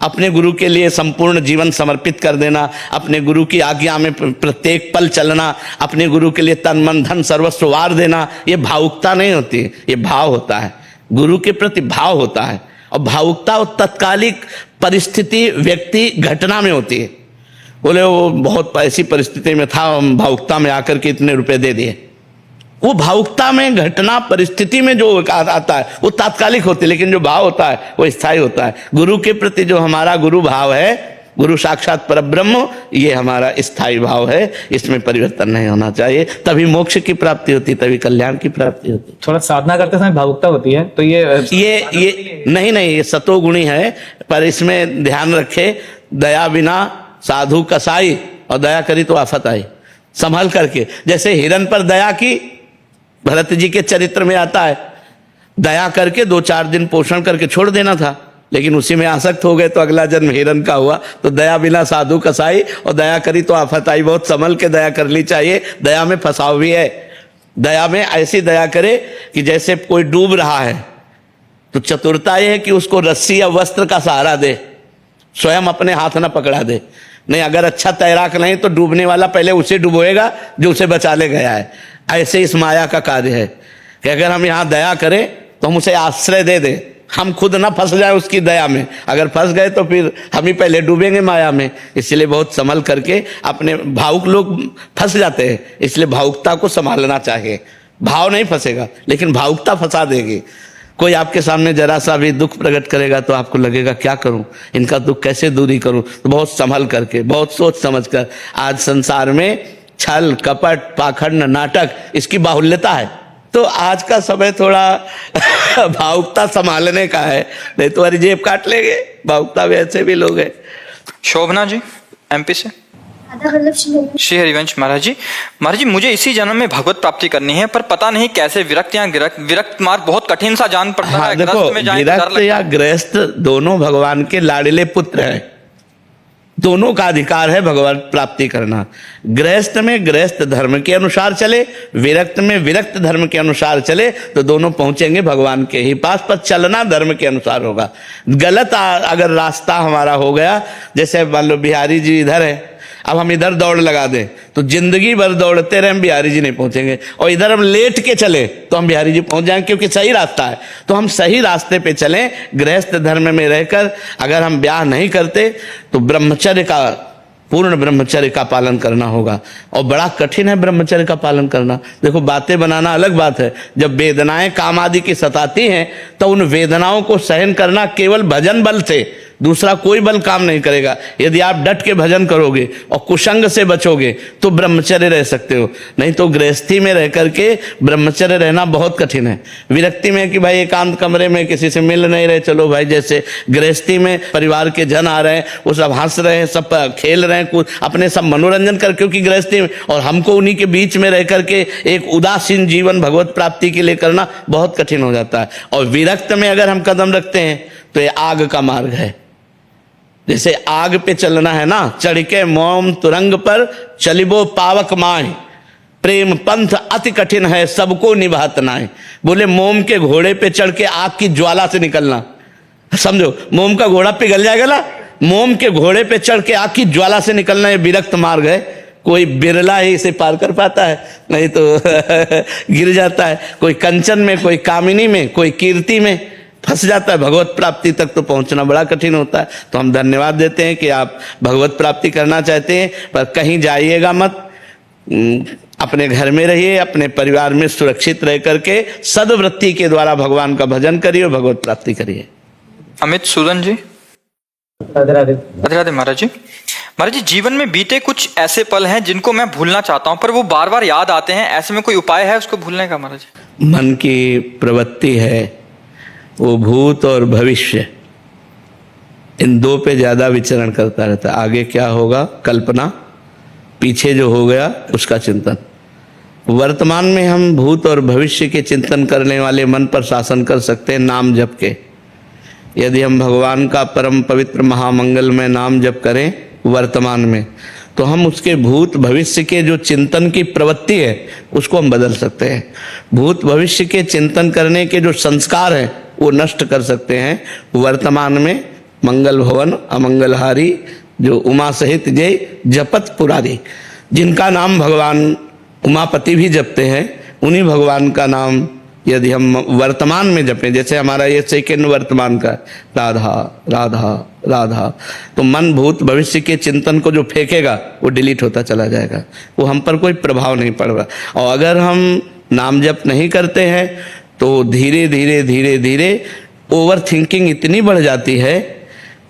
अपने गुरु के लिए संपूर्ण जीवन समर्पित कर देना, अपने गुरु की आज्ञा में प्रत्येक पल चलना, अपने गुरु के लिए तन मन धन सर्वस्व वार देना, ये भावुकता नहीं होती, ये भाव होता है, गुरु के प्रति भाव होता है। और भावुकता और तत्कालिक परिस्थिति व्यक्ति घटना में होती है। बोले वो बहुत ऐसी परिस्थिति में था, भावुकता में आकर के इतने रुपए दे दिए। वो भावुकता में घटना परिस्थिति में जो आता है वो तात्कालिक होती है, लेकिन जो भाव होता है वो स्थायी होता है। गुरु के प्रति जो हमारा गुरु भाव है, गुरु साक्षात परब्रह्म, ये हमारा स्थायी भाव है, इसमें परिवर्तन नहीं होना चाहिए। तभी मोक्ष की प्राप्ति होती, तभी कल्याण की प्राप्ति होती। थोड़ा साधना करते समय भावुकता होती है, तो ये नहीं, ये सतोगुणी है, पर इसमें ध्यान रखे, दया बिना साधु कसाई, और दया करी तो आफत आई। संभल करके, जैसे हिरन पर दया की, भरत जी के चरित्र में आता है, दया करके 2-4 दिन पोषण करके छोड़ देना था, लेकिन उसी में आसक्त हो गए तो अगला जन्म हिरन का हुआ। तो दया बिना साधु कसाई, और दया करी तो आफत आई। बहुत संभल के दया कर ली चाहिए, दया में फंसाव भी है। दया में ऐसी दया करे कि जैसे कोई डूब रहा है तो चतुरता यह है कि उसको रस्सी या वस्त्र का सहारा दे, स्वयं अपने हाथ न पकड़ा दे। नहीं, अगर अच्छा तैराक नहीं तो डूबने वाला पहले उसे डुबोएगा जो उसे बचा ले गया है। ऐसे इस माया का कार्य है कि अगर हम यहाँ दया करें तो हम उसे आश्रय दे दें, हम खुद ना फंस जाए उसकी दया में। अगर फंस गए तो फिर हम ही पहले डूबेंगे माया में। इसलिए बहुत संभल करके, अपने भावुक लोग फंस जाते हैं, इसलिए भावुकता को संभालना चाहिए। भाव नहीं फंसेगा, लेकिन भावुकता फंसा देगी। कोई आपके सामने जरा सा भी दुख प्रकट करेगा तो आपको लगेगा क्या करूं, इनका दुख कैसे दूरी करूं। तो बहुत संभल करके, बहुत सोच समझ कर। आज संसार में छल कपट पाखंड नाटक इसकी बाहुल्यता है, तो आज का समय थोड़ा भावुकता संभालने का है, नहीं तो हमारी जेब काट लेंगे। भावुकता में ऐसे भी लोग हैं। शोभना जी एमपी से। श्री हरिवंश महाराज जी, मुझे इसी जन्म में भगवत प्राप्ति करनी है, पर पता नहीं कैसे। विरक्त या विरक्त मार्ग बहुत कठिन सा जान पड़ता है। देखो, विरक्त या गृहस्थ दोनों भगवान के लाडले पुत्र हैं, दोनों का अधिकार है भगवान प्राप्ति करना। गृहस्थ में गृहस्थ धर्म के अनुसार चले, विरक्त में विरक्त धर्म के अनुसार चले, तो दोनों पहुंचेंगे भगवान के ही पास। पर चलना धर्म के अनुसार होगा। गलत अगर रास्ता हमारा हो गया, जैसे मान लो बिहारी जी इधर है, अब हम इधर दौड़ लगा दें तो जिंदगी भर दौड़ते रहे, हम बिहारी जी नहीं पहुंचेंगे। और इधर हम लेट के चले तो हम बिहारी जी पहुंच जाएंगे, क्योंकि सही रास्ता है। तो हम सही रास्ते पे चलें। गृहस्थ धर्म में रहकर अगर हम ब्याह नहीं करते तो ब्रह्मचर्य का, पूर्ण ब्रह्मचर्य का पालन करना होगा। और बड़ा कठिन है ब्रह्मचर्य का पालन करना। देखो, बातें बनाना अलग बात है, जब वेदनाएं काम आदि की सताती हैं तो उन वेदनाओं को सहन करना केवल भजन बल से, दूसरा कोई बल काम नहीं करेगा। यदि आप डट के भजन करोगे और कुसंग से बचोगे तो ब्रह्मचर्य रह सकते हो, नहीं तो गृहस्थी में रह करके ब्रह्मचर्य रहना बहुत कठिन है। विरक्ति में कि भाई एकांत कमरे में किसी से मिल नहीं रहे, चलो भाई, जैसे गृहस्थी में परिवार के जन आ रहे हैं, वो सब हंस रहे हैं, सब खेल रहे हैं, अपने सब मनोरंजन कर, क्योंकि गृहस्थी में, और हमको उन्हीं के बीच में रह करके एक उदासीन जीवन भगवत प्राप्ति के लिए करना बहुत कठिन हो जाता है। और विरक्त में अगर हम कदम रखते हैं तो ये आग का मार्ग है। जैसे आग पे चलना है ना, चढ़ के मोम तुरंग पर चलिबो पावक माए, प्रेम पंथ अति कठिन है सबको निभात नाए। बोले मोम के घोड़े पे चढ़ के आग की ज्वाला से निकलना, समझो, मोम का घोड़ा पिघल जाएगा ना, मोम के घोड़े पे चढ़ के आग की ज्वाला से निकलना, ये विरक्त मार्ग है। कोई बिरला ही इसे पार कर पाता है, नहीं तो गिर जाता है। कोई कंचन में, कोई कामिनी में, कोई कीर्ति में फंस जाता है। भगवत प्राप्ति तक तो पहुंचना बड़ा कठिन होता है। तो हम धन्यवाद देते हैं कि आप भगवत प्राप्ति करना चाहते हैं, पर कहीं जाइएगा मत, अपने घर में रहिए, अपने परिवार में सुरक्षित रह करके सद्वृत्ति के द्वारा भगवान का भजन करिए और भगवत प्राप्ति करिए। अमित सूदन जी। राधे राधे। राधे राधे महाराज जी, जीवन में बीते कुछ ऐसे पल हैं जिनको मैं भूलना चाहता हूं, पर वो बार बार याद आते हैं। ऐसे में कोई उपाय है उसको भूलने का महाराज? मन की प्रवृत्ति है वो भूत और भविष्य, इन दो पे ज्यादा विचरण करता रहता है। आगे क्या होगा कल्पना, पीछे जो हो गया उसका चिंतन। वर्तमान में हम भूत और भविष्य के चिंतन करने वाले मन पर शासन कर सकते हैं नाम जप के। यदि हम भगवान का परम पवित्र महामंगलमय नाम जप करें वर्तमान में, तो हम उसके भूत भविष्य के जो चिंतन की प्रवृत्ति है उसको हम बदल सकते हैं। भूत भविष्य के चिंतन करने के जो संस्कार हैं वो नष्ट कर सकते हैं। वर्तमान में मंगल भवन अमंगलहारी, जो उमा सहित जय जपत पुरारी। जिनका नाम भगवान उमापति भी जपते हैं, उन्हीं भगवान का नाम यदि हम वर्तमान में जपें, जैसे हमारा ये सेकंड वर्तमान का राधा राधा राधा, तो मन भूत भविष्य के चिंतन को जो फेंकेगा वो डिलीट होता चला जाएगा, वो हम पर कोई प्रभाव नहीं पड़ रहा। और अगर हम नाम जप नहीं करते हैं तो धीरे धीरे धीरे धीरे ओवर थिंकिंग इतनी बढ़ जाती है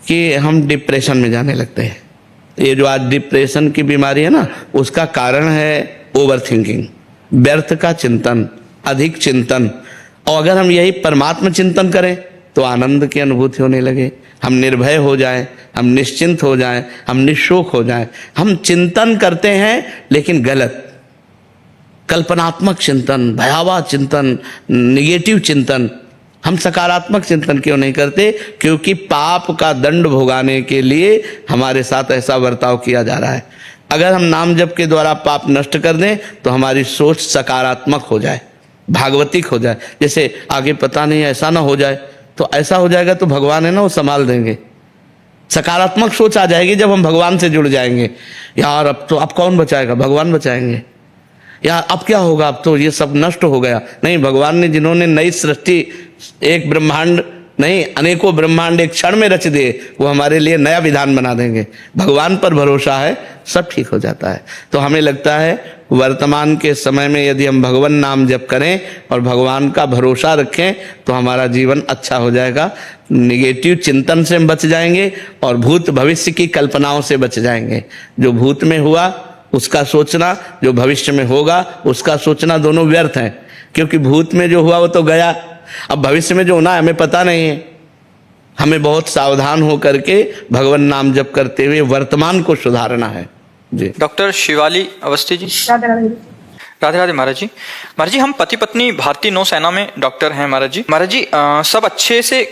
कि हम डिप्रेशन में जाने लगते हैं। ये जो आज डिप्रेशन की बीमारी है ना, उसका कारण है ओवर थिंकिंग, व्यर्थ का चिंतन, अधिक चिंतन। और अगर हम यही परमात्मा चिंतन करें तो आनंद की अनुभूति होने लगे, हम निर्भय हो जाएं, हम निश्चिंत हो जाएं, हम निशोक हो जाएं। हम चिंतन करते हैं लेकिन गलत, कल्पनात्मक चिंतन, भयावह चिंतन, निगेटिव चिंतन। हम सकारात्मक चिंतन क्यों नहीं करते? क्योंकि पाप का दंड भुगाने के लिए हमारे साथ ऐसा बर्ताव किया जा रहा है। अगर हम नाम जप के द्वारा पाप नष्ट कर दें तो हमारी सोच सकारात्मक हो जाए, भागवतिक हो जाए। जैसे आगे पता नहीं ऐसा ना हो जाए, तो ऐसा हो जाएगा तो भगवान है ना, वो संभाल देंगे। सकारात्मक सोच आ जाएगी जब हम भगवान से जुड़ जाएंगे। यार अब तो अब कौन बचाएगा? भगवान बचाएंगे। यार अब क्या होगा? अब तो ये सब नष्ट हो गया। नहीं, भगवान ने जिन्होंने नई सृष्टि, एक ब्रह्मांड नहीं अनेकों ब्रह्मांड एक क्षण में रच दिए, वो हमारे लिए नया विधान बना देंगे। भगवान पर भरोसा है, सब ठीक हो जाता है। तो हमें लगता है वर्तमान के समय में यदि हम भगवान नाम जप करें और भगवान का भरोसा रखें तो हमारा जीवन अच्छा हो जाएगा। निगेटिव चिंतन से हम बच जाएंगे और भूत भविष्य की कल्पनाओं से बच जाएंगे। जो भूत में हुआ उसका सोचना, जो भविष्य में होगा उसका सोचना, दोनों व्यर्थ हैं। क्योंकि भूत में जो हुआ वो तो गया, अब भविष्य में जो होना है हमें पता नहीं है। हमें बहुत सावधान होकर के भगवान नाम जप करते हुए वर्तमान को सुधारना है। जी। डॉक्टर शिवाली अवस्थी जी। राधे राधे महाराज जी। महाराज जी, हम पति पत्नी भारतीय नौसेना में डॉक्टर हैं महाराज जी। महाराज जी सब अच्छे से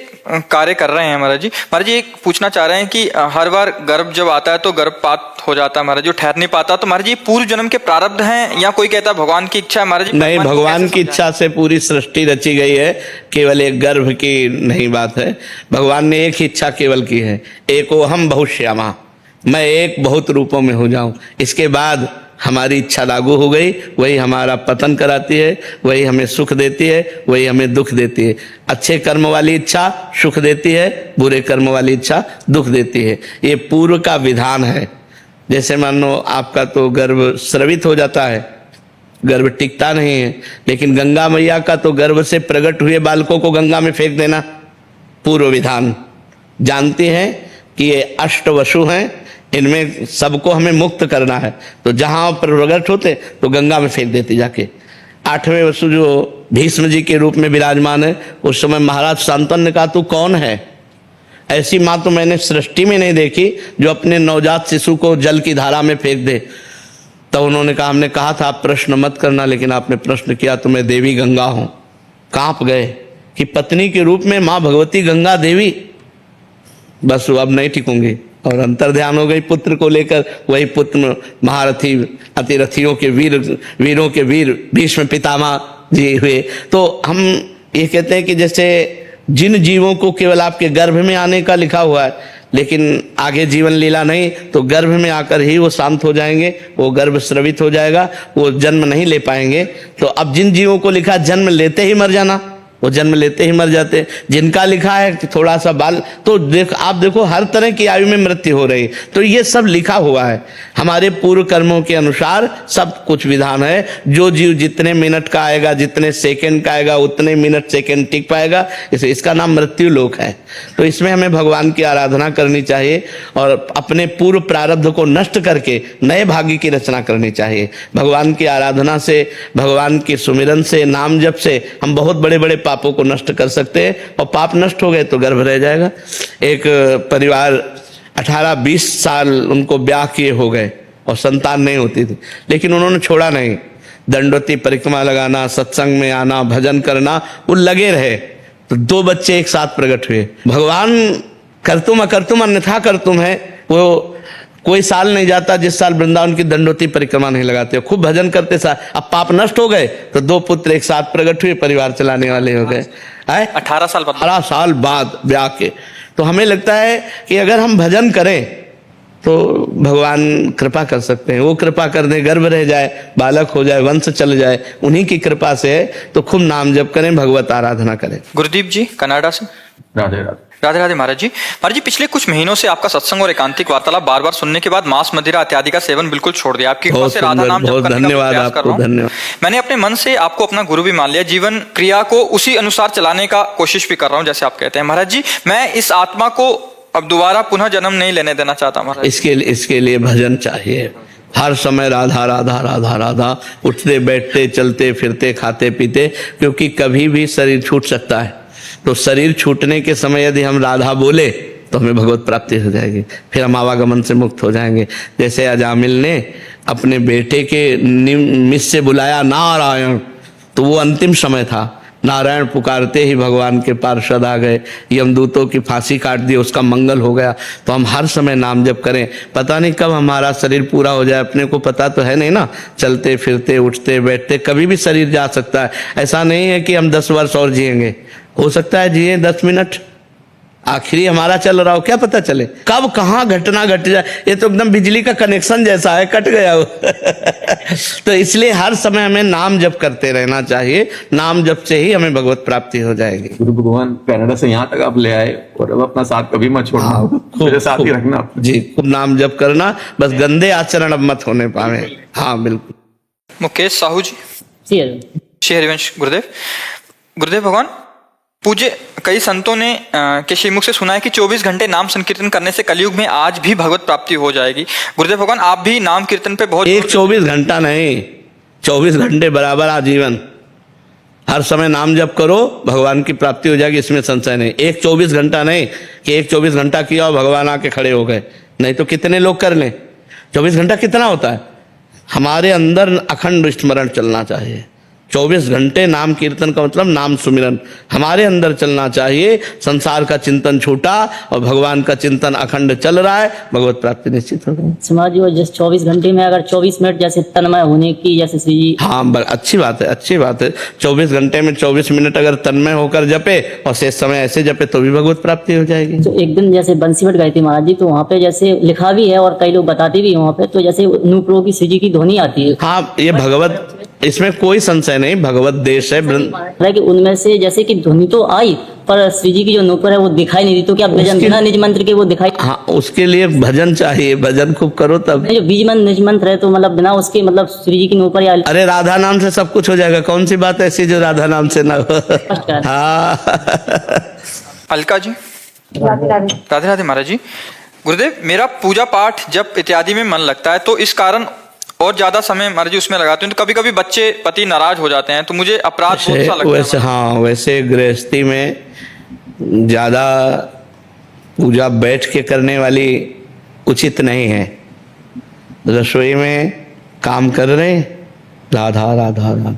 कार्य कर रहे हैं महाराज जी। महाराज जी एक पूछना चाह रहे हैं कि हर बार गर्भ जब आता है तो गर्भपात हो जाता है महाराज जी, ठहर नहीं पाता। तो महाराज जी पूर्व जन्म के प्रारब्ध हैं या कोई कहता है भगवान की इच्छा है? महाराज जी नहीं, भगवान की इच्छा से पूरी सृष्टि रची गई है, केवल एक गर्भ की नहीं बात है। भगवान ने एक ही इच्छा केवल की है, एको हम बहुश्यामा, मैं एक बहुत रूपों में हो जाऊं। इसके बाद हमारी इच्छा लागू हो गई, वही हमारा पतन कराती है, वही हमें सुख देती है, वही हमें दुख देती है। अच्छे कर्म वाली इच्छा सुख देती है, बुरे कर्म वाली इच्छा दुख देती है। ये पूर्व का विधान है। जैसे मान लो आपका तो गर्भ स्रवित हो जाता है, गर्भ टिकता नहीं है, लेकिन गंगा मैया का तो गर्भ से प्रकट हुए बालकों को गंगा में फेंक देना पूर्व विधान। जानती हैं कि ये अष्टवसु हैं, इनमें सबको हमें मुक्त करना है, तो जहां प्रकट होते तो गंगा में फेंक देती जाके। 8वें वसु जो भीष्म जी के रूप में विराजमान है, उस समय महाराज शांतनु ने कहा तू कौन है? ऐसी माँ तो मैंने सृष्टि में नहीं देखी जो अपने नवजात शिशु को जल की धारा में फेंक दे। तो उन्होंने कहा, हमने कहा था आप प्रश्न मत करना, लेकिन आपने प्रश्न किया तो मैं देवी गंगा हूं। कांप गए कि पत्नी के रूप में माँ भगवती गंगा देवी, बस वो अब नहीं टिकूंगी और अंतर ध्यान हो गई पुत्र को लेकर। वही पुत्र महारथी अतिरथियों के वीरों के वीर भीष्म पितामह जी हुए। तो हम ये कहते हैं कि जैसे जिन जीवों को केवल आपके गर्भ में आने का लिखा हुआ है, लेकिन आगे जीवन लीला नहीं, तो गर्भ में आकर ही वो शांत हो जाएंगे, वो गर्भ स्रवित हो जाएगा, वो जन्म नहीं ले पाएंगे। तो अब जिन जीवों को लिखा जन्म लेते ही मर जाना, वो जन्म लेते ही मर जाते। जिनका लिखा है कि थोड़ा सा बाल, तो आप देखो हर तरह की आयु में मृत्यु हो रही। तो ये सब लिखा हुआ है, हमारे पूर्व कर्मों के अनुसार सब कुछ विधान है। जो जीव जितने मिनट का आएगा, जितने सेकंड का आएगा, उतने मिनट सेकंड टिक पाएगा। इसका नाम मृत्यु लोक है। तो इसमें हमें भगवान की आराधना करनी चाहिए और अपने पूर्व प्रारब्ध को नष्ट करके नए भाग्य की रचना करनी चाहिए। भगवान की आराधना से, भगवान के सुमिरन से, नाम जप से हम बहुत बड़े बड़े पापों को नष्ट कर सकते हैं। और पाप नष्ट हो गए तो गर्भ रह जाएगा। एक परिवार 18-20 साल उनको ब्याह किए हो गए और संतान नहीं होती थी, लेकिन उन्होंने छोड़ा नहीं। दंडवती परिक्रमा लगाना, सत्संग में आना, भजन करना, वो लगे रहे। तो 2 बच्चे एक साथ प्रकट हुए। भगवान करतुम अकर्तुम अन्यथा करतुम है। वो कोई साल नहीं जाता जिस साल वृंदावन की दंडवती परिक्रमा नहीं लगाते, खूब भजन करते साल। अब पाप नष्ट हो गए तो 2 पुत्र एक साथ प्रकट हुए, परिवार चलाने वाले हो गए। 18 साल बाद 18 साल बाद ब्याह के। तो हमें लगता है कि अगर हम भजन करें तो भगवान कृपा कर सकते हैं। वो कृपा कर दे, गर्भ रह जाए, बालक हो जाए, वंश चल जाए, उन्हीं की कृपा से है। तो खूब नाम जप करें, भगवत आराधना करें। गुरुदीप जी कनाडा से। राधे राधे। राधे राधे महाराज जी। महाराज जी, पिछले कुछ महीनों से आपका सत्संग और एकांतिक वार्तालाप बार बार सुनने के बाद मांस मदिरा इत्यादि का सेवन बिल्कुल छोड़ दिया। आपकी कृपा बहुत से राधा सुंदर, नाम जप बहुत करने का धन्यवाद प्रयास कर आपको, रहा हूं। धन्यवाद। मैंने अपने मन से आपको अपना गुरु भी मान लिया, जीवन क्रिया को उसी अनुसार चलाने का कोशिश भी कर रहा हूँ जैसे आप कहते हैं। महाराज जी, मैं इस आत्मा को अब दोबारा पुनः जन्म नहीं लेने देना चाहता महाराज। इसके लिए भजन चाहिए। हर समय राधा राधा राधा राधा, उठते बैठते चलते फिरते खाते पीते, क्योंकि कभी भी शरीर छूट सकता है। तो शरीर छूटने के समय यदि हम राधा बोले तो हमें भगवत प्राप्ति हो जाएगी, फिर हम आवागमन से मुक्त हो जाएंगे। जैसे अजामिल ने अपने बेटे के निमित्त से बुलाया नारायण, तो वो अंतिम समय था। नारायण पुकारते ही भगवान के पार्षद आ गए, यमदूतों की फांसी काट दी, उसका मंगल हो गया। तो हम हर समय नाम जप करें। पता नहीं कब हमारा शरीर पूरा हो जाए, अपने को पता तो है नहीं ना। चलते फिरते उठते बैठते कभी भी शरीर जा सकता है। ऐसा नहीं है कि हम 10 वर्ष और जिएंगे, हो सकता है जिए 10 मिनट, आखिरी हमारा चल रहा हो, क्या पता चले कब कहाँ घटना घट जाए। ये तो एकदम बिजली का कनेक्शन जैसा है, कट गया वो। तो इसलिए हर समय हमें नाम जप करते रहना चाहिए। नाम जप से ही हमें भगवत प्राप्ति हो जाएगी। गुरु भगवान कनाडा से यहाँ तक आप ले आए और अब अपना साथ कभी मत छोड़ना, मेरे साथ ही रखना आप। जी, खूब नाम जप करना, बस गंदे आचरण अब मत होने पावे। हाँ बिल्कुल। मुकेश साहू जी। श्री हरिवंश गुरुदेव। गुरुदेव भगवान, पूज्य कई संतों ने के श्रीमुख से सुना है कि 24 घंटे नाम संकीर्तन करने से कलयुग में आज भी भगवत प्राप्ति हो जाएगी। गुरुदेव भगवान, आप भी नाम कीर्तन पे बहुत एक 24 घंटा नहीं, 24 घंटे बराबर आजीवन हर समय नाम जप करो, भगवान की प्राप्ति हो जाएगी, इसमें संशय नहीं। एक 24 घंटा नहीं कि एक 24 घंटा किया और भगवान आके खड़े हो गए, नहीं तो कितने लोग कर लें। 24 घंटा कितना होता है? हमारे अंदर अखंड स्मरण चलना चाहिए। 24 घंटे नाम कीर्तन का मतलब नाम सुमिरन हमारे अंदर चलना चाहिए। संसार का चिंतन छूटा और भगवान का चिंतन अखंड चल रहा है, भगवत प्राप्ति निश्चित होगी। समाज और जैसे 24 घंटे में अगर 24 मिनट जैसे तन्मय होने की, जैसे श्री जी। हाँ, अच्छी बात है, अच्छी बात है। 24 घंटे में 24 मिनट अगर तन्मय होकर जपे और शेष समय ऐसे जपे तो भी भगवत प्राप्ति हो जाएगी। तो एक दिन जैसे बंसीवट गए थे महाराज जी, तो वहाँ पे जैसे लिखा भी है और कई लोग बताते भी वहाँ पे, तो जैसे नूपुरों की श्री जी की ध्वनि आती है। हाँ, ये भगवत, इसमें कोई संशय नहीं, भगवत देश है। कि उनमें से जैसे कि ध्वनि तो आई पर श्री जी की जो नूपुर है वो दिखाई नहीं दी, तो क्या भजन बिना निज मंत्र के वो दिखाई? हाँ, उसके लिए भजन चाहिए, भजन खूब करो तब। जो बीज मंत्र निज मंत्र है तो मतलब बिना उसके मतलब श्री जी की नूपुर या अरे राधा नाम से सब कुछ हो जाएगा, कौन सी बात ऐसी जो राधा नाम से ना हो। हाँ। अलका जी। राधे राधे महाराज जी। गुरुदेव, मेरा पूजा पाठ जप इत्यादि में मन लगता है, तो इस कारण और ज्यादा समय महाराज जी उसमें लगाते हैं, तो कभी कभी बच्चे पति नाराज हो जाते हैं, तो मुझे अपराध बहुत सा लगता वैसे, है। हाँ, वैसे गृहस्थी में ज्यादा पूजा बैठ के करने वाली उचित नहीं है। रसोई में काम कर रहे, राधा राधा राधा,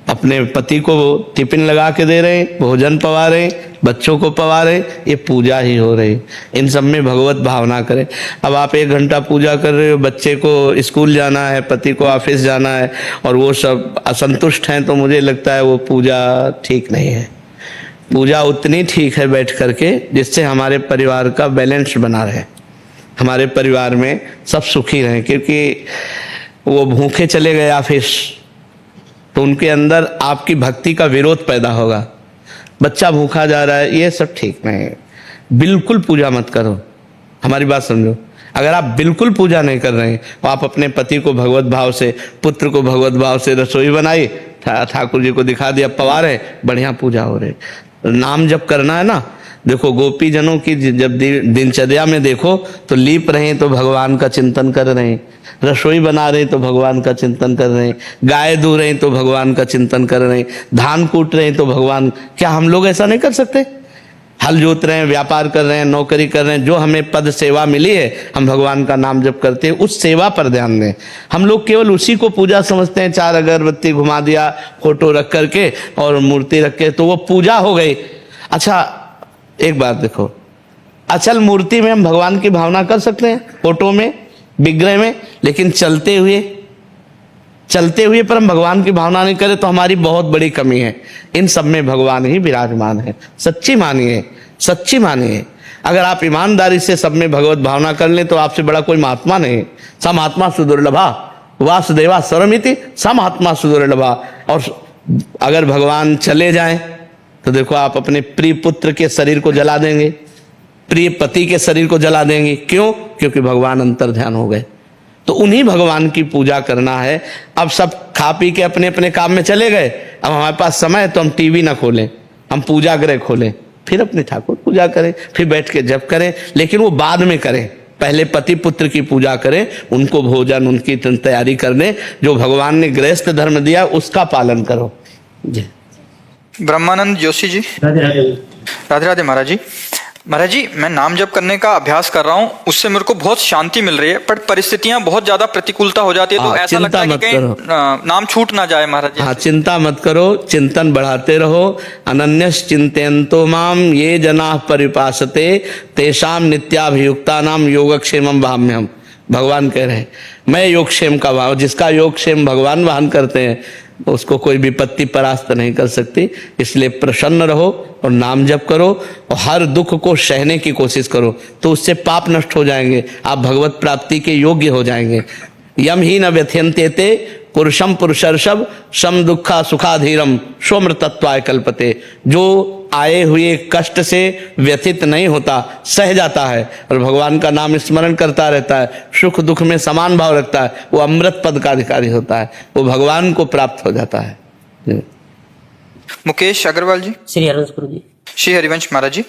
अपने पति को टिफिन लगा के दे रहे, भोजन पवा रहे, बच्चों को पवा रहे, ये पूजा ही हो रही। इन सब में भगवत भावना करें। अब आप 1 घंटा पूजा कर रहे हो, बच्चे को स्कूल जाना है, पति को ऑफिस जाना है और वो सब असंतुष्ट हैं, तो मुझे लगता है वो पूजा ठीक नहीं है। पूजा उतनी ठीक है बैठ करके जिससे हमारे परिवार का बैलेंस बना रहे, हमारे परिवार में सब सुखी रहें। क्योंकि वो भूखे चले गए ऑफिस तो उनके अंदर आपकी भक्ति का विरोध पैदा होगा। बच्चा भूखा जा रहा है, ये सब ठीक नहीं है। बिल्कुल पूजा मत करो, हमारी बात समझो। अगर आप बिल्कुल पूजा नहीं कर रहे हैं तो आप अपने पति को भगवत भाव से, पुत्र को भगवत भाव से रसोई बनाई, ठाकुर जी को दिखा दिया, पवा रहे, बढ़िया पूजा हो रही। नाम जप करना है ना। देखो गोपी जनों की जब दिनचर्या में देखो तो लीप रहे तो भगवान का चिंतन कर रहे हैं, रसोई बना रहे तो भगवान का चिंतन कर रहे हैं, गाय दूह रहे तो भगवान का चिंतन कर रहे हैं, धान कूट रहे तो भगवान। क्या हम लोग ऐसा नहीं कर सकते? हल जोत रहे हैं, व्यापार कर रहे हैं, नौकरी कर रहे हैं, जो हमें पद सेवा मिली है हम भगवान का नाम जप करते हैं, उस सेवा पर ध्यान दें। हम लोग केवल उसी को पूजा समझते हैं, 4 अगरबत्ती घुमा दिया, फोटो रख करके और मूर्ति रख के, तो वो पूजा हो गई। अच्छा एक बात देखो, अचल मूर्ति में हम भगवान की भावना कर सकते हैं, फोटो में, विग्रह में, लेकिन चलते हुए पर हम भगवान की भावना नहीं करें तो हमारी बहुत बड़ी कमी है। इन सब में भगवान ही विराजमान है, सच्ची मानिए। सच्ची मानिए। अगर आप ईमानदारी से सब में भगवत भावना कर लें तो आपसे बड़ा कोई महात्मा नहीं। स महात्मा सुदुर्लभा वासुदेवा स्वरमिति, स महात्मा सुदुर्लभा। और अगर भगवान चले जाएं तो देखो आप अपने प्रिय पुत्र के शरीर को जला देंगे, प्रिय पति के शरीर को जला देंगे। क्यों? क्योंकि भगवान अंतर ध्यान हो गए। तो उन्हीं भगवान की पूजा करना है। अब सब खा पी के अपने अपने काम में चले गए, अब हमारे पास समय है तो हम टीवी ना खोलें, हम पूजा गृह खोलें, फिर अपने ठाकुर पूजा करें, फिर बैठ के जप करें। लेकिन वो बाद में करें, पहले पति पुत्र की पूजा करें, उनको भोजन उनकी तैयारी कर दें। जो भगवान ने गृहस्थ धर्म दिया उसका पालन करो। जी। ब्रह्मानंद जोशी जी, राधे राधे महाराज जी। महाराज जी, मैं नाम जप करने का अभ्यास कर रहा हूँ, उससे मेरे को बहुत शांति मिल रही है, पर परिस्थितियां बहुत ज्यादा प्रतिकूलता हो जाती है, तो ऐसा लगता है कि कहीं नाम छूट ना जाए महाराज जी। हाँ, चिंता मत करो, चिंतन बढ़ाते रहो। अनन्यस चिंतयन्तो माम ये जनाः परिपासते तेषाम नित्याभियुक्ता नाम योगक्षेमम वहाम्यहम्। भगवान कह रहे हैं मैं योगक्षेम का भाव, जिसका योगक्षेम भगवान वहन करते हैं उसको कोई विपत्ति परास्त नहीं कर सकती। इसलिए प्रसन्न रहो और नाम जप करो और हर दुख को सहने की कोशिश करो, तो उससे पाप नष्ट हो जाएंगे, आप भगवत प्राप्ति के योग्य हो जाएंगे। यम ही न व्यथयन्ते ते पुरुषम पुरुषर्षभ सम दुखा सुखाधीरम सोमृतत्वाय कल्पते। जो आए हुए कष्ट से व्यथित नहीं होता, सह जाता है और भगवान का नाम स्मरण करता रहता है, सुख दुख में समान भाव रखता है, वो अमृत पद का अधिकारी होता है, वो भगवान को प्राप्त हो जाता है। मुकेश अग्रवाल जी, श्री हरिवंश गुरु जी। श्री हरिवंश महाराज जी।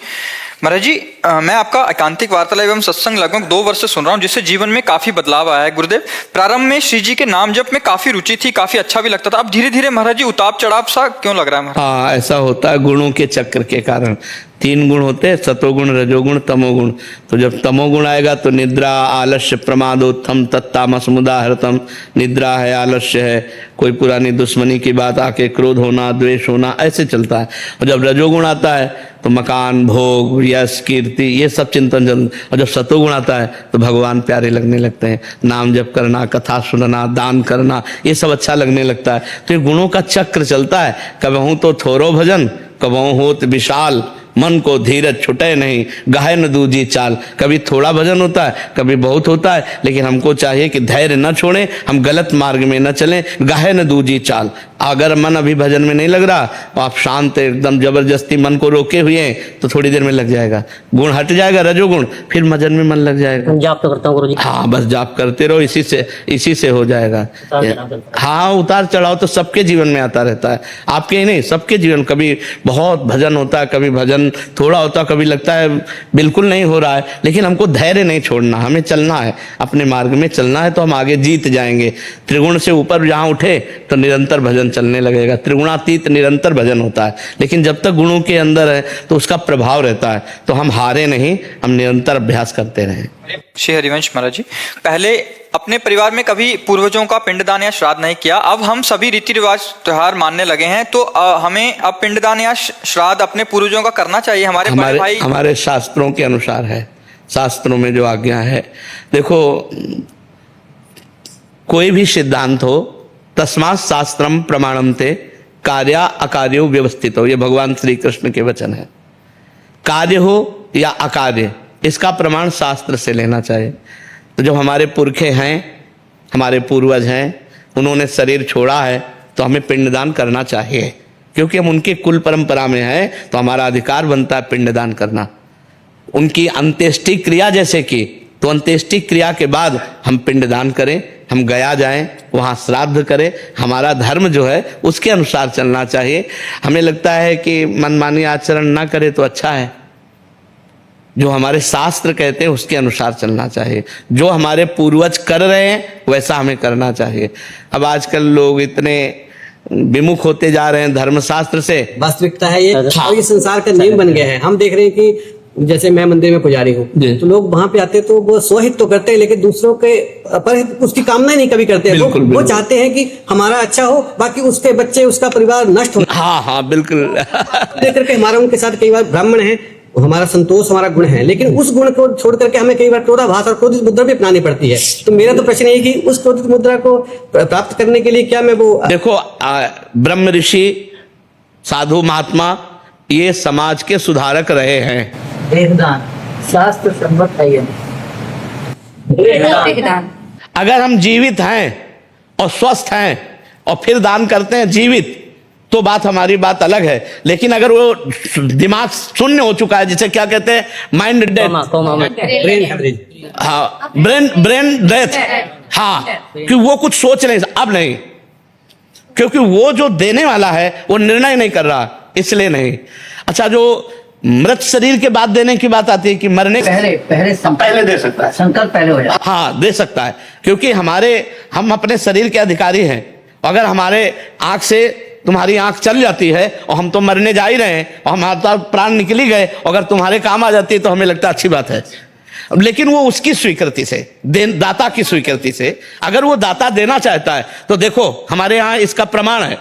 महाराज जी, मैं आपका एकांतिक वार्तालाप एवं सत्संग लगभग 2 वर्ष से सुन रहा हूँ, जिससे जीवन में काफी बदलाव आया है। गुरुदेव, प्रारंभ में श्री जी के नाम जप में काफी रुचि थी, काफी अच्छा भी लगता था, अब धीरे धीरे महाराज जी उतार चढ़ाव सा क्यों लग रहा है महाराज? हाँ, ऐसा होता है गुणों के चक्र के कारण। 3 गुण होते हैं, सतोगुण रजोगुण तमोगुण। तो जब तमोगुण आएगा तो निद्रा आलस्य प्रमादोत्थम तत्तामस मुदाहृतम। निद्रा है, आलस्य है, कोई पुरानी दुश्मनी की बात आके क्रोध होना, द्वेष होना, ऐसे चलता है। और जब रजोगुण आता है तो मकान, भोग, यश, कीर्ति, ये सब चिंतन चल। और जब सतोगुण आता है तो भगवान प्यारे लगने लगते हैं, नाम जप करना, कथा सुनना, दान करना, ये सब अच्छा लगने लगता है। तो ये गुणों का चक्र चलता है। कबहू तो थोरो भजन कबहू होत विशाल, मन को धीरज छुटे नहीं गाहे न दूजी चाल। कभी थोड़ा भजन होता है, कभी बहुत होता है, लेकिन हमको चाहिए कि धैर्य न छोड़ें, हम गलत मार्ग में न चलें, गाहे न दूजी चाल। अगर मन अभी भजन में नहीं लग रहा तो आप शांत एकदम जबरदस्ती मन को रोके हुए हैं तो थोड़ी देर में लग जाएगा, गुण हट जाएगा रजोगुण, फिर भजन में मन लग जाएगा। जाप तो करता हूँ गुरु जी। हाँ, बस जाप करते रहो, इसी से हो जाएगा। हाँ, उतार चढ़ाव तो सबके जीवन में आता रहता है, आपके ही नहीं, सबके जीवन। कभी बहुत भजन होता है, कभी भजन थोड़ा होता, कभी लगता है बिल्कुल नहीं हो रहा है, लेकिन हमको धैर्य नहीं छोड़ना, हमें चलना है, अपने मार्ग में चलना है, तो हम आगे जीत जाएंगे। त्रिगुण से ऊपर जहाँ उठे तो निरंतर भजन चलने लगेगा। त्रिगुणातीत निरंतर भजन होता है, लेकिन जब तक गुणों के अंदर है तो उसका प्रभाव रहता है, तो हम हारे नहीं, हम निरंतर अभ्यास करते रहें। श्री हरिवंश महाराज जी, पहले अपने परिवार में कभी पूर्वजों का पिंडदान या श्राद्ध नहीं किया, अब हम सभी रीति रिवाज त्योहार मानने लगे हैं, तो हमें अब पिंडदान या श्राद्ध अपने पूर्वजों का करना चाहिए? हमारे शास्त्रों के अनुसार है, शास्त्रों में जो आज्ञा है। देखो, कोई भी सिद्धांत हो, तस्मात् शास्त्रम प्रमाणम ते कार्या अकार्यो व्यवस्थित हो, ये भगवान श्री कृष्ण के वचन है। कार्य हो या अकार्य, इसका प्रमाण शास्त्र से लेना चाहिए। तो जब हमारे पुरखे हैं, हमारे पूर्वज हैं, उन्होंने शरीर छोड़ा है तो हमें पिंडदान करना चाहिए, क्योंकि हम उनके कुल परंपरा में हैं, तो हमारा अधिकार बनता है पिंडदान करना। उनकी अंत्येष्टि क्रिया जैसे की, तो अंत्येष्टि क्रिया के बाद हम पिंडदान करें, हम गया जाएं, वहाँ श्राद्ध करें। हमारा धर्म जो है उसके अनुसार चलना चाहिए। हमें लगता है कि मनमानी आचरण ना करे तो अच्छा है, जो हमारे शास्त्र कहते हैं उसके अनुसार चलना चाहिए। जो हमारे पूर्वज कर रहे हैं वैसा हमें करना चाहिए। अब आजकल लोग इतने विमुख होते जा रहे हैं धर्मशास्त्र से। वास्तविकता है ये, और ये संसार का नियम बन गया है। हम देख रहे हैं कि जैसे मैं मंदिर में पुजारी हूँ, तो लोग वहां पे आते तो वो स्वहित तो करते हैं, लेकिन दूसरों के पर उसकी कामना नहीं कभी करते हैं। वो चाहते हैं कि हमारा अच्छा हो, बाकी उसके बच्चे, उसका परिवार नष्ट हो। हाँ, बिल्कुल। लेकर के हमारा उनके साथ कई बार ब्राह्मण है, हमारा संतोष हमारा गुण है, लेकिन उस गुण को छोड़ करके हमें कई बार क्रोधाभास और क्रोधित मुद्रा भी अपनानी पड़ती है। तो मेरा तो प्रश्न है कि उस क्रोधित मुद्रा को प्राप्त करने के लिए क्या मैं वो देखो, ब्रह्म ऋषि, साधु महात्मा, ये समाज के सुधारक रहे हैं। देहदान शास्त्र सम्मत है ये। अगर हम जीवित हैं और स्वस्थ हैं और फिर दान करते हैं जीवित, तो बात हमारी बात अलग है। लेकिन अगर वो दिमाग शून्य हो चुका है, जिसे क्या कहते हैं, माइंड डेथ, ब्रेन हेमरेज, हाँ, ब्रेन डेथ, हाँ, कि वो कुछ सोच नहीं, अब नहीं, क्योंकि वो जो देने वाला है वो निर्णय नहीं कर रहा, इसलिए नहीं। अच्छा, जो मृत शरीर के बाद देने की बात आती है कि मरने पहले दे सकता है, संकल्प पहले हो जाए। हाँ, दे सकता है, क्योंकि हम अपने शरीर के अधिकारी हैं। अगर हमारे आंख से तुम्हारी आंख चल जाती है और हम तो मरने जा ही रहे हैं और हमारा प्राण निकल ही गए, अगर तुम्हारे काम आ जाती है तो हमें लगता है अच्छी बात है। लेकिन वो उसकी स्वीकृति से, दाता की स्वीकृति से, अगर वो दाता देना चाहता है तो देखो हमारे यहाँ इसका प्रमाण है,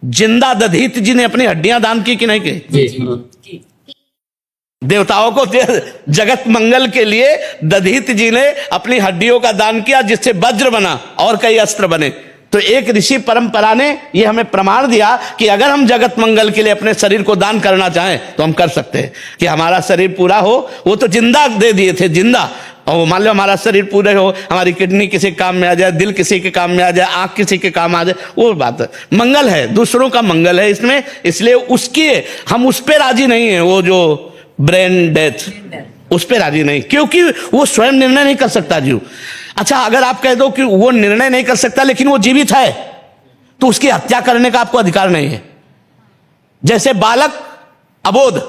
जिंदा दधीत जी ने अपनी हड्डियां दान की कि नहीं की? देवताओं को जगत मंगल के लिए दधीत जी ने अपनी हड्डियों का दान किया, जिससे वज्र बना और कई अस्त्र बने। तो एक ऋषि परंपरा ने ये हमें प्रमाण दिया कि अगर हम जगत मंगल के लिए अपने शरीर को दान करना चाहें तो हम कर सकते हैं, कि हमारा शरीर पूरा हो। वो तो जिंदा दे दिए थे, जिंदा, और मान लो हमारा शरीर पूरे हो, हमारी किडनी किसी काम में आ जाए, दिल किसी के काम में आ जाए, आंख किसी के काम आ जाए, वो बात है। मंगल है, दूसरों का मंगल है इसमें, इसलिए उसकी हम उस पर राजी नहीं है। वो जो ब्रेन डेथ, उस पर राजी नहीं, क्योंकि वो स्वयं निर्णय नहीं कर सकता जीव। अच्छा, अगर आप कह दो कि वो निर्णय नहीं कर सकता लेकिन वो जीवित है, तो उसकी हत्या करने का आपको अधिकार नहीं है। जैसे बालक अबोध,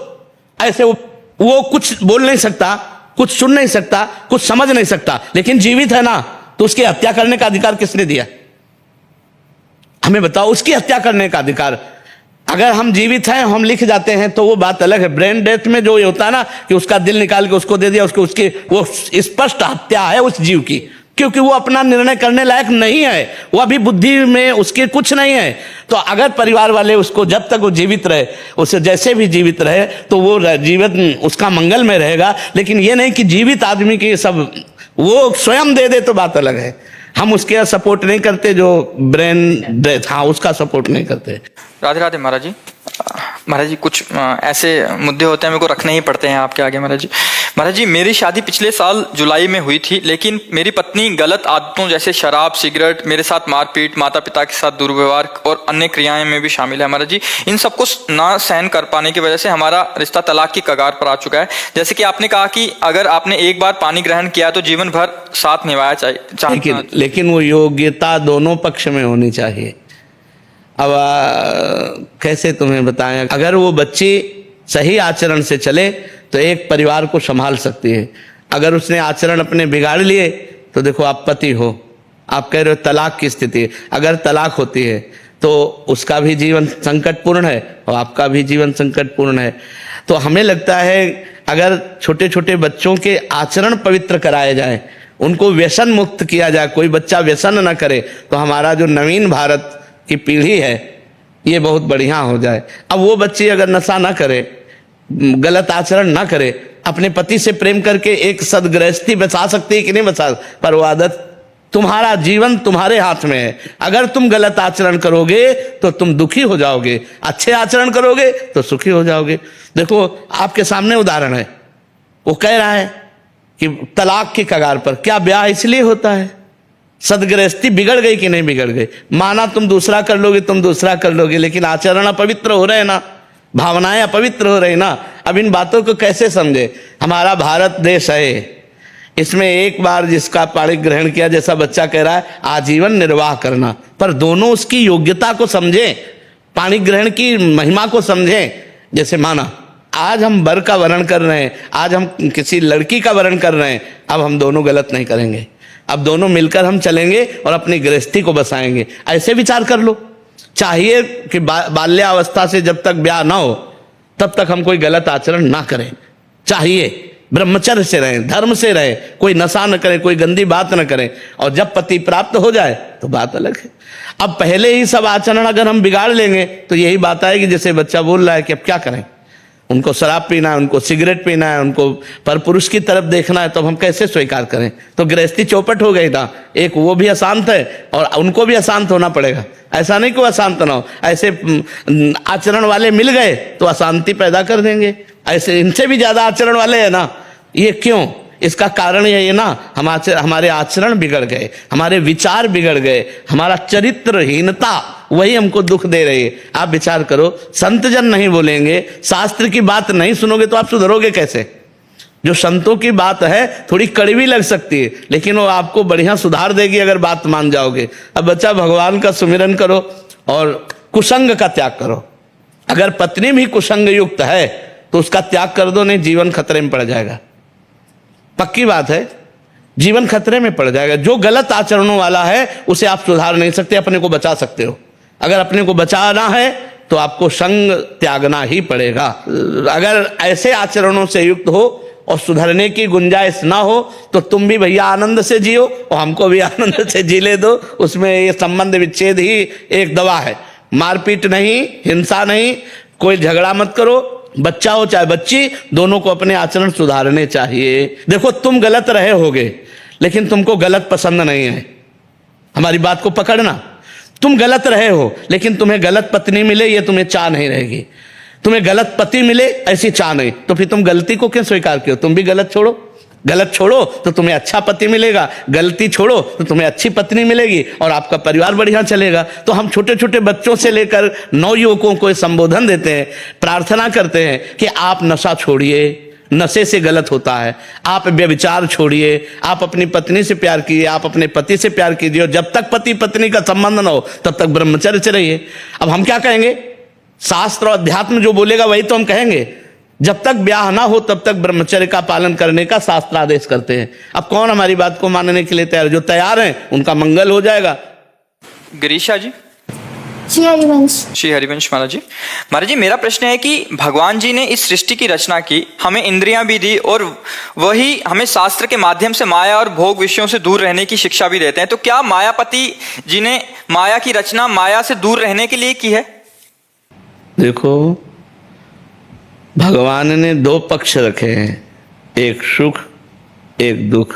ऐसे वो कुछ बोल नहीं सकता, कुछ सुन नहीं सकता, कुछ समझ नहीं सकता, लेकिन जीवित है ना, तो उसकी हत्या करने का अधिकार किसने दिया? हमें बताओ, उसकी हत्या करने का अधिकार। अगर हम जीवित हैं, हम लिख जाते हैं, तो वो बात अलग है। ब्रेन डेथ में जो ये होता है ना कि उसका दिल निकाल के उसको दे दिया, उसकी वो स्पष्ट हत्या है उस जीव की, क्योंकि वो अपना निर्णय करने लायक नहीं है, वो अभी बुद्धि में उसके कुछ नहीं है। तो अगर परिवार वाले उसको, जब तक वो जीवित रहे, उसे जैसे भी जीवित रहे, तो वो जीवन उसका मंगल में रहेगा। लेकिन ये नहीं कि जीवित आदमी की सब वो स्वयं दे दे, तो बात अलग है। हम उसके सपोर्ट नहीं करते, जो ब्रेन डेथ, हाँ, उसका सपोर्ट नहीं करते। राधे राधे महाराज जी। महाराज जी, कुछ ऐसे मुद्दे होते हैं मेरे को रखने ही पड़ते हैं आपके आगे। महाराज जी, मेरी शादी पिछले साल जुलाई में हुई थी, लेकिन मेरी पत्नी गलत आदतों जैसे शराब, सिगरेट, मेरे साथ मारपीट, माता पिता के साथ दुर्व्यवहार और अन्य क्रियाएं में भी शामिल है। महाराज जी, इन सबको ना सहन कर पाने की वजह से हमारा रिश्ता तलाक की कगार पर आ चुका है। जैसे कि आपने कहा कि अगर आपने एक बार पानी ग्रहण किया तो जीवन भर साथ निभाया चाहिए, लेकिन वो योग्यता दोनों पक्ष में होनी चाहिए। अब कैसे तुम्हें बताएं, अगर वो बच्ची सही आचरण से चले तो एक परिवार को संभाल सकती है। अगर उसने आचरण अपने बिगाड़ लिए तो देखो, आप पति हो, आप कह रहे हो तलाक की स्थिति है। अगर तलाक होती है तो उसका भी जीवन संकटपूर्ण है और आपका भी जीवन संकटपूर्ण है। तो हमें लगता है अगर छोटे छोटे बच्चों के आचरण पवित्र कराए जाए, उनको व्यसन मुक्त किया जाए, कोई बच्चा व्यसन न करे, तो हमारा जो नवीन भारत की पीढ़ी है ये बहुत बढ़िया हो जाए। अब वो बच्ची अगर नशा ना करे, गलत आचरण ना करे, अपने पति से प्रेम करके एक सदगृहस्थी बचा सकती है कि नहीं बचा, पर वो आदत, तुम्हारा जीवन तुम्हारे हाथ में है। अगर तुम गलत आचरण करोगे तो तुम दुखी हो जाओगे, अच्छे आचरण करोगे तो सुखी हो जाओगे। देखो आपके सामने उदाहरण है, वो कह रहा है कि तलाक की कगार पर। क्या ब्याह इसलिए होता है? सदगृहस्थी बिगड़ गई कि नहीं बिगड़ गई? माना तुम दूसरा कर लोगे, तुम दूसरा कर लोगे, लेकिन आचरण अपवित्र हो रहे ना, भावनाएं अपवित्र हो रही ना। अब इन बातों को कैसे समझे? हमारा भारत देश है, इसमें एक बार जिसका पाणी ग्रहण किया, जैसा बच्चा कह रहा है, आजीवन निर्वाह करना, पर दोनों उसकी योग्यता को समझें, पाणी ग्रहण की महिमा को समझें। जैसे माना आज हम वर का वर्ण कर रहे हैं, आज हम किसी लड़की का वर्ण कर रहे हैं, अब हम दोनों गलत नहीं करेंगे, अब दोनों मिलकर हम चलेंगे और अपनी गृहस्थी को बसाएंगे। ऐसे विचार कर लो। चाहिए कि बाल्यावस्था से जब तक ब्याह ना हो तब तक हम कोई गलत आचरण ना करें। चाहिए ब्रह्मचर्य से रहें, धर्म से रहें, कोई नशा न करें, कोई गंदी बात न करें, और जब पति प्राप्त हो जाए तो बात अलग है। अब पहले ही सब आचरण अगर हम बिगाड़ लेंगे तो यही बात आएगी, जैसे बच्चा बोल रहा है कि अब क्या करें, उनको शराब पीना है, उनको सिगरेट पीना है, उनको परपुरुष की तरफ देखना है, तो हम कैसे स्वीकार करें? तो गृहस्थी चौपट हो गई था। एक वो भी अशांत है और उनको भी अशांत होना पड़ेगा। ऐसा नहीं कि वो अशांत ना हो, ऐसे आचरण वाले मिल गए तो अशांति पैदा कर देंगे। ऐसे इनसे भी ज्यादा आचरण वाले हैं ना, ये क्यों? इसका कारण यही है ना, हमारे आचरण बिगड़ गए, हमारे विचार बिगड़ गए, हमारा चरित्रहीनता वही हमको दुख दे रही है। आप विचार करो, संत जन नहीं बोलेंगे, शास्त्र की बात नहीं सुनोगे तो आप सुधरोगे कैसे? जो संतों की बात है थोड़ी कड़वी लग सकती है, लेकिन वो आपको बढ़िया सुधार देगी अगर बात मान जाओगे। अब बच्चा, भगवान का सुमिरन करो और कुसंग का त्याग करो। अगर पत्नी भी कुसंग युक्त है तो उसका त्याग कर दो, नहीं जीवन खतरे में पड़ जाएगा। पक्की बात है, जीवन खतरे में पड़ जाएगा। जो गलत आचरणों वाला है उसे आप सुधार नहीं सकते, अपने को बचा सकते हो। अगर अपने को बचाना है तो आपको संग त्यागना ही पड़ेगा। अगर ऐसे आचरणों से युक्त हो और सुधरने की गुंजाइश ना हो तो तुम भी भैया आनंद से जियो और हमको भी आनंद से जीले दो। उसमें ये संबंध विच्छेद ही एक दवा है। मारपीट नहीं, हिंसा नहीं, कोई झगड़ा मत करो। बच्चा हो चाहे बच्ची, दोनों को अपने आचरण सुधारने चाहिए। देखो, तुम गलत रहे होगे लेकिन तुमको गलत पसंद नहीं है। हमारी बात को पकड़ना। तुम गलत रहे हो लेकिन तुम्हें गलत पत्नी मिले ये तुम्हें चाह नहीं रहेगी। तुम्हें गलत पति मिले ऐसी चाह नहीं, तो फिर तुम गलती को क्यों स्वीकार किया? तुम भी गलत छोड़ो। गलत छोड़ो तो तुम्हें अच्छा पति मिलेगा, गलती छोड़ो तो तुम्हें अच्छी पत्नी मिलेगी और आपका परिवार बढ़िया चलेगा। तो हम छोटे छोटे बच्चों से लेकर नवयुवकों को संबोधन देते हैं, प्रार्थना करते हैं कि आप नशा छोड़िए, नशे से गलत होता है। आप व्यभिचार छोड़िए, आप अपनी पत्नी से प्यार कीजिए, आप अपने पति से प्यार कीजिए। और जब तक पति पत्नी का संबंध न हो तब तक ब्रह्मचर्य से रहिए। अब हम क्या कहेंगे? शास्त्र और अध्यात्म जो बोलेगा वही तो हम कहेंगे। जब तक ब्याह ना हो तब तक ब्रह्मचर्य का पालन करने का शास्त्र आदेश करते हैं। अब कौन हमारी बात को मानने के लिए तैयार? जो तैयार हैं उनका मंगल हो जाएगा। गिरीशा जी। श्री हरिवंश। श्री हरिवंश महाराज जी। महाराज जी, मेरा प्रश्न है कि भगवान जी ने इस सृष्टि की रचना की, हमें इंद्रियां भी दी और वही हमें शास्त्र के माध्यम से माया और भोग विषयों से दूर रहने की शिक्षा भी देते हैं। तो क्या मायापति जी ने माया की रचना माया से दूर रहने के लिए की है? देखो, भगवान ने दो पक्ष रखे हैं, एक सुख एक दुख,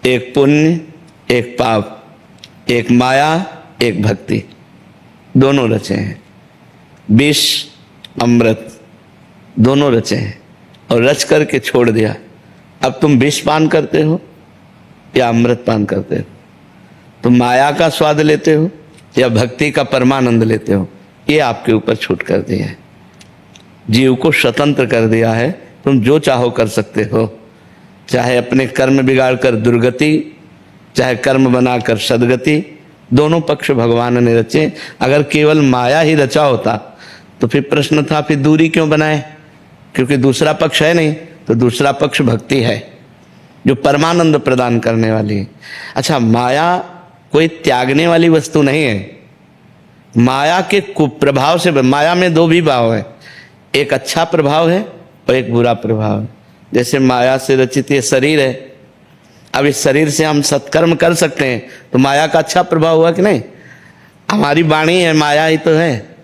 एक पुण्य एक पाप, एक माया एक भक्ति, दोनों रचे हैं। विष अमृत दोनों रचे हैं और रच करके छोड़ दिया। अब तुम विष पान करते हो या अमृत पान करते हो? तुम माया का स्वाद लेते हो या भक्ति का परमानंद लेते हो? ये आपके ऊपर छूट कर दिया है, जीव को स्वतंत्र कर दिया है। तुम जो चाहो कर सकते हो, चाहे अपने कर्म बिगाड़ कर दुर्गति, चाहे कर्म बनाकर सदगति। दोनों पक्ष भगवान ने रचे। अगर केवल माया ही रचा होता तो फिर प्रश्न था फिर दूरी क्यों बनाए? क्योंकि दूसरा पक्ष है नहीं, तो दूसरा पक्ष भक्ति है जो परमानंद प्रदान करने वाली है। अच्छा, माया कोई त्यागने वाली वस्तु नहीं है। माया के कुप्रभाव से, माया में दो भी भाव है, एक अच्छा प्रभाव है और एक बुरा प्रभाव है। जैसे माया से रचित ये शरीर है, अब इस शरीर से हम सत्कर्म कर सकते हैं तो माया का अच्छा प्रभाव हुआ कि नहीं? हमारी वाणी है, माया ही तो है।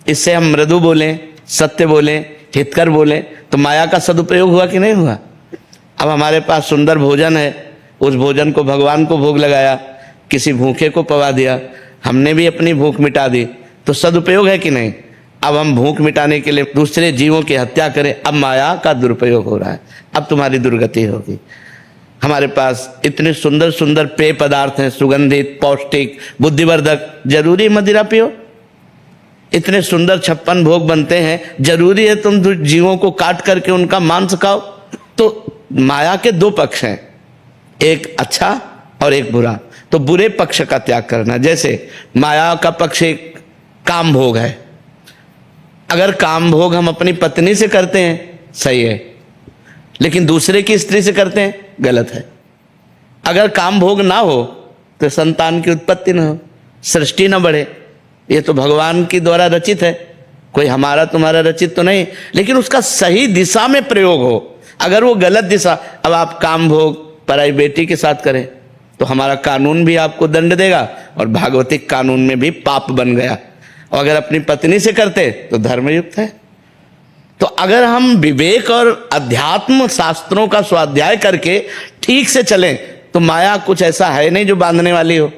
इससे हम मृदु बोलें, सत्य बोलें, हितकर बोलें तो माया का सदुपयोग हुआ कि नहीं हुआ? अब हमारे पास सुंदर भोजन है, उस भोजन को भगवान को भोग लगाया, किसी भूखे को पवा दिया, हमने भी अपनी भूख मिटा दी, तो सदुपयोग है कि नहीं? अब हम भूख मिटाने के लिए दूसरे जीवों की हत्या करें, अब माया का दुरुपयोग हो रहा है। अब तुम्हारी दुर्गति होगी। हमारे पास इतने सुंदर सुंदर पेय पदार्थ हैं, सुगंधित, पौष्टिक, बुद्धिवर्धक। जरूरी मदिरा पियो? इतने सुंदर 56 भोग बनते हैं, जरूरी है तुम जीवों को काट करके उनका मांस खाओ? तो माया के दो पक्ष हैं, एक अच्छा और एक बुरा। तो बुरे पक्ष का त्याग करना। जैसे माया का पक्ष एक काम भोग है। अगर काम भोग हम अपनी पत्नी से करते हैं सही है, लेकिन दूसरे की स्त्री से करते हैं गलत है। अगर काम भोग ना हो तो संतान की उत्पत्ति ना हो, सृष्टि ना बढ़े। ये तो भगवान की द्वारा रचित है, कोई हमारा तुम्हारा रचित तो नहीं, लेकिन उसका सही दिशा में प्रयोग हो। अगर वो गलत दिशा, अब आप काम भोग पराई बेटी के साथ करें तो हमारा कानून भी आपको दंड देगा और भागवतिक कानून में भी पाप बन गया। और अगर अपनी पत्नी से करते तो धर्मयुक्त है। तो अगर हम विवेक और अध्यात्म शास्त्रों का स्वाध्याय करके ठीक से चलें तो माया कुछ ऐसा है नहीं जो बांधने वाली हो।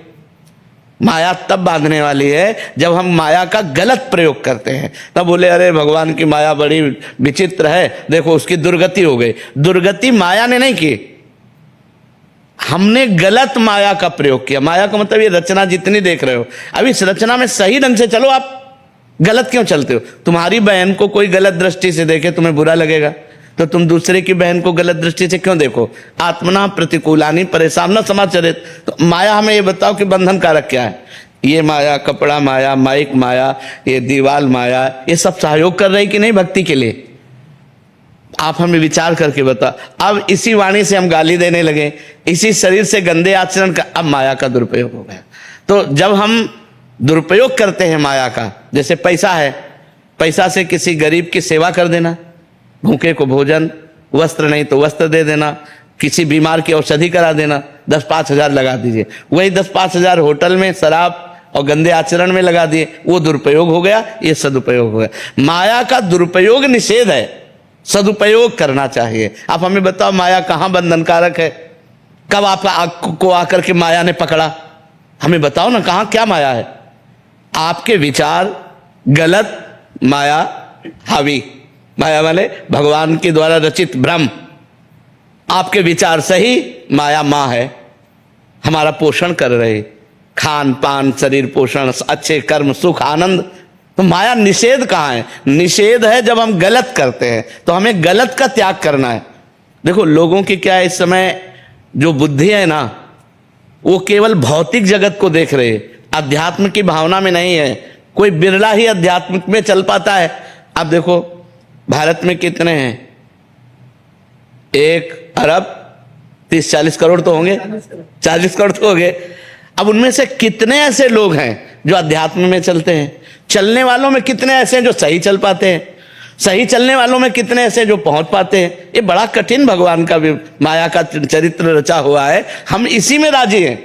माया तब बांधने वाली है जब हम माया का गलत प्रयोग करते हैं। तब बोले अरे भगवान की माया बड़ी विचित्र है, देखो उसकी दुर्गति हो गई। दुर्गति माया ने नहीं की, हमने गलत माया का प्रयोग किया। माया का मतलब ये रचना जितनी देख रहे हो, अब इस रचना में सही ढंग से चलो, आप गलत क्यों चलते हो? तुम्हारी बहन को कोई गलत दृष्टि से देखे तुम्हें बुरा लगेगा, तो तुम दूसरे की बहन को गलत दृष्टि से क्यों देखो? आत्मना प्रतिकूलानी परेशान न समाचरित। तो माया हमें ये बताओ कि बंधन कारक क्या है? ये माया, कपड़ा माया, माइक माया, ये दीवाल माया, ये सब सहयोग कर रही कि नहीं भक्ति के लिए? आप हमें विचार करके बता। अब इसी वाणी से हम गाली देने लगे, इसी शरीर से गंदे आचरण का, अब माया का दुरुपयोग हो गया। तो जब हम दुरुपयोग करते हैं माया का, जैसे पैसा है, पैसा से किसी गरीब की सेवा कर देना, भूखे को भोजन, वस्त्र नहीं तो वस्त्र दे देना, किसी बीमार की औषधि करा देना, 10-5 हजार लगा दीजिए। वही 10-5 हजार होटल में शराब और गंदे आचरण में लगा दिए, वो दुरुपयोग हो गया, ये सदुपयोग हो गया। माया का दुरुपयोग निषेध है, सदुपयोग करना चाहिए। आप हमें बताओ माया कहाँ बंधनकारक है? कब आपको आकर के माया ने पकड़ा? हमें बताओ ना, कहाँ क्या माया है? आपके विचार गलत, माया हावी। माया वाले भगवान के द्वारा रचित ब्रह्म, आपके विचार सही, माया माँ है, हमारा पोषण कर रहे, खान पान, शरीर पोषण, अच्छे कर्म, सुख, आनंद। तो माया निषेध कहाँ है? निषेध है जब हम गलत करते हैं, तो हमें गलत का त्याग करना है। देखो लोगों की क्या है, इस समय जो बुद्धि है ना, वो केवल भौतिक जगत को देख रहे, अध्यात्म की भावना में नहीं है। कोई बिरला ही अध्यात्म में चल पाता है। अब देखो भारत में कितने हैं? 1 अरब 30-40 करोड़ तो होंगे, 40 करोड़ तो हो गए। अब उनमें से कितने ऐसे लोग हैं जो अध्यात्म में चलते हैं? चलने वालों में कितने ऐसे हैं जो सही चल पाते हैं? सही चलने वालों में कितने ऐसे जो पहुंच पाते हैं? ये बड़ा कठिन भगवान का माया का चरित्र रचा हुआ है। हम इसी में राजी हैं।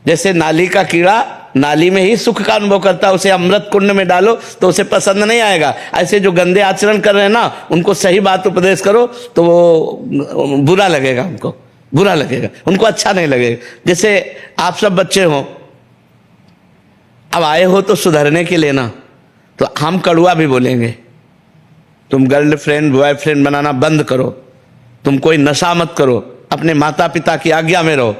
जैसे नाली का कीड़ा नाली में ही सुख का अनुभव करता है, उसे अमृत कुंड में डालो तो उसे पसंद नहीं आएगा। ऐसे जो गंदे आचरण कर रहे हैं ना, उनको सही बात उपदेश करो तो वो बुरा लगेगा, उनको बुरा लगेगा, उनको अच्छा नहीं लगेगा। जैसे आप सब बच्चे हो, अब आए हो तो सुधरने के लिए ना, तो हम कड़वा भी बोलेंगे। तुम गर्लफ्रेंड बॉयफ्रेंड बनाना बंद करो, तुम कोई नशा मत करो, अपने माता पिता की आज्ञा में रहो।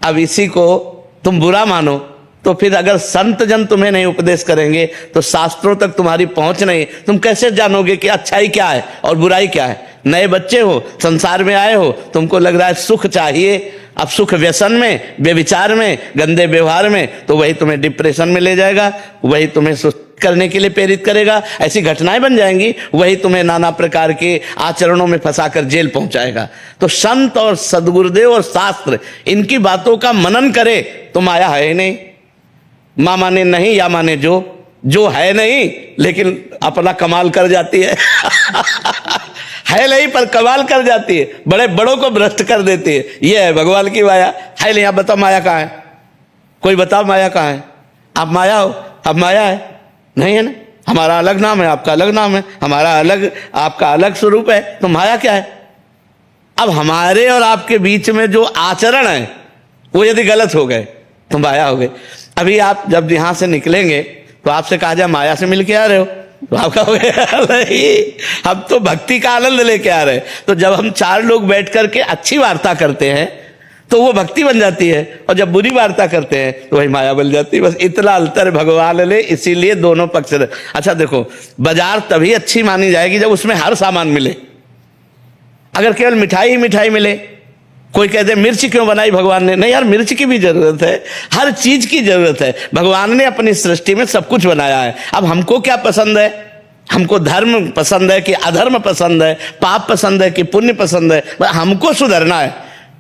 अब इसी को तुम बुरा मानो, तो फिर अगर संत जन तुम्हें नहीं उपदेश करेंगे तो शास्त्रों तक तुम्हारी पहुंच नहीं, तुम कैसे जानोगे कि अच्छाई क्या है और बुराई क्या है? नए बच्चे हो, संसार में आए हो, तुमको लग रहा है सुख चाहिए। अब सुख व्यसन में, व्यभिचार में, गंदे व्यवहार में, तो वही तुम्हें डिप्रेशन में ले जाएगा, वही तुम्हें सुस्त करने के लिए प्रेरित करेगा। ऐसी घटनाएं बन जाएंगी, वही तुम्हें नाना प्रकार के आचरणों में फंसाकर जेल पहुंचाएगा। तो संत और सदगुरुदेव और शास्त्र, इनकी बातों का मनन करे तो माया है ही नहीं। माँ माने नहीं या माने जो है नहीं लेकिन अपना कमाल कर जाती है है नहीं पर कमाल कर जाती है, बड़े बड़ों को भ्रष्ट कर देती है। ये है भगवान की माया। है नहीं? आप बताओ माया कहाँ है? कोई बताओ माया कहाँ है? आप माया हो, आप माया है नहीं है ना? हमारा अलग नाम है, आपका अलग नाम है, हमारा अलग, आपका अलग स्वरूप है, तो माया क्या है? अब हमारे और आपके बीच में जो आचरण है वो यदि गलत हो गए तो माया हो गए। अभी आप जब यहाँ से निकलेंगे तो आपसे कहा जाए माया से मिल के आ रहे हो, तो आप कहोगे नहीं, हम तो भक्ति का आनंद लेके आ रहे हैं। तो जब हम 4 लोग बैठ करके अच्छी वार्ता करते हैं तो वो भक्ति बन जाती है, और जब बुरी वार्ता करते हैं तो वही माया बन जाती है। बस इतना अंतर भगवान ने, इसीलिए दोनों पक्ष। अच्छा देखो, बाजार तभी अच्छी मानी जाएगी जब उसमें हर सामान मिले। अगर केवल मिठाई ही मिठाई मिले, कोई कहते मिर्च क्यों बनाई भगवान ने? नहीं यार, मिर्च की भी जरूरत है, हर चीज की जरूरत है। भगवान ने अपनी सृष्टि में सब कुछ बनाया है। अब हमको क्या पसंद है? हमको धर्म पसंद है कि अधर्म पसंद है, पाप पसंद है कि पुण्य पसंद है? हमको सुधरना है।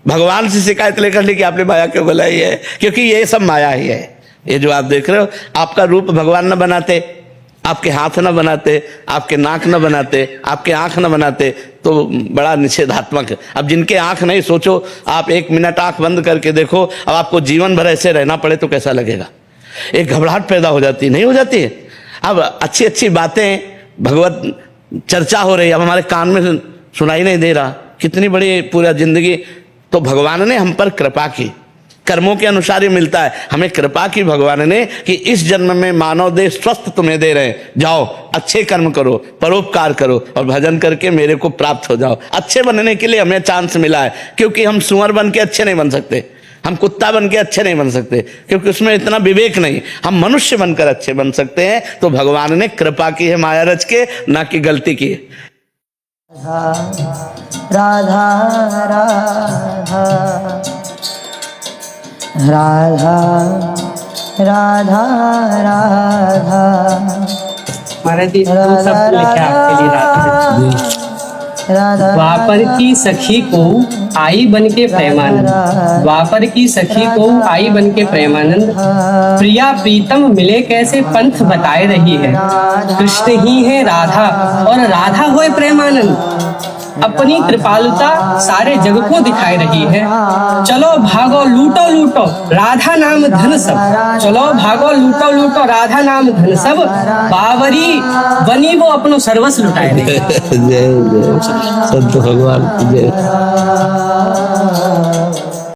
भगवान से शिकायत लेकर ली कि आपने माया क्यों बनाई है, क्योंकि ये सब माया ही है। ये जो आप देख रहे हो, आपका रूप भगवान न बनाते, आपके हाथ न बनाते, आपके नाक न बनाते, आपके आंख न बनाते, तो बड़ा निषेधात्मक है। अब जिनके आंख नहीं, सोचो आप 1 मिनट आंख बंद करके देखो, अब आपको जीवन भर ऐसे रहना पड़े तो कैसा लगेगा? एक घबराहट पैदा हो जाती, नहीं हो जाती है? अब अच्छी अच्छी बातें भगवत चर्चा हो रही है, अब हमारे कान में सुनाई नहीं दे रहा। कितनी बड़ी पूरा जिंदगी। तो भगवान ने हम पर कृपा की, कर्मों के अनुसार ही मिलता है। हमें कृपा की भगवान ने कि इस जन्म में मानव देह स्वस्थ तुम्हें दे रहे हैं, जाओ अच्छे कर्म करो, परोपकार करो और भजन करके मेरे को प्राप्त हो जाओ। अच्छे बनने के लिए हमें चांस मिला है, क्योंकि हम सुअर बन के अच्छे नहीं बन सकते, हम कुत्ता बन के अच्छे नहीं बन सकते, क्योंकि उसमें इतना विवेक नहीं। हम मनुष्य बनकर अच्छे बन सकते हैं। तो भगवान ने कृपा की है माया रच के, ना कि गलती की है। राधा राधा राधा राधा राधा। महाराज जी हम सब लिखे आपके लिए राधा। द्वापर की सखी को आई बन के प्रेमानंद, द्वापर की सखी को आई बन के प्रेमानंद, प्रिया प्रीतम मिले कैसे पंथ बताए रही है। कृष्ण ही है राधा और राधा होए प्रेमानंद, अपनी कृपालुता सारे जग को दिखाई रही है। चलो भागो लूटो लूटो राधा नाम धन सब, चलो भागो लूटो लूटो राधा नाम धन सब, बावरी बनी वो अपनो सर्वस्व लुटाए रही है। जय जय संत भगवान की जय।